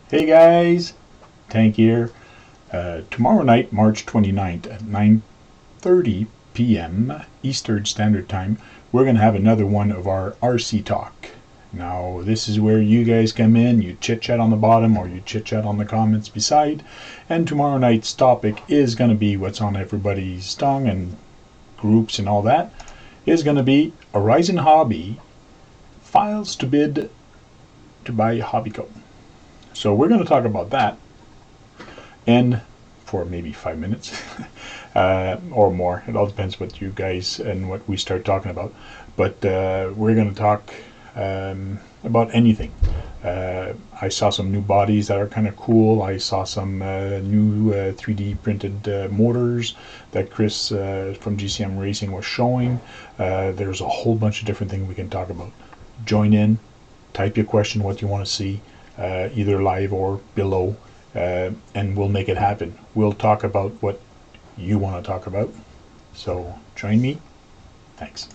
Hey guys, Tank here. Tomorrow night, March 29th at 9:30 p.m. Eastern Standard Time, we're going to have another one of our RC talk. Now, this is where you guys come in, you chit-chat on the bottom or you chit-chat on the comments beside. And tomorrow night's topic is going to be what's on everybody's tongue and groups and all that. Is going to be Horizon Hobby files to bid to buy HOBBICO. So we're going to talk about that, and for maybe 5 minutes or more. It all depends what you guys and what we start talking about. But we're going to talk about anything. I saw some new bodies that are kind of cool. I saw some new 3D printed motors that Chris from GCM Racing was showing. There's a whole bunch of different things we can talk about. Join in, type your question, what you want to see. Either live or below, and we'll make it happen. We'll talk about what you want to talk about. So join me. Thanks.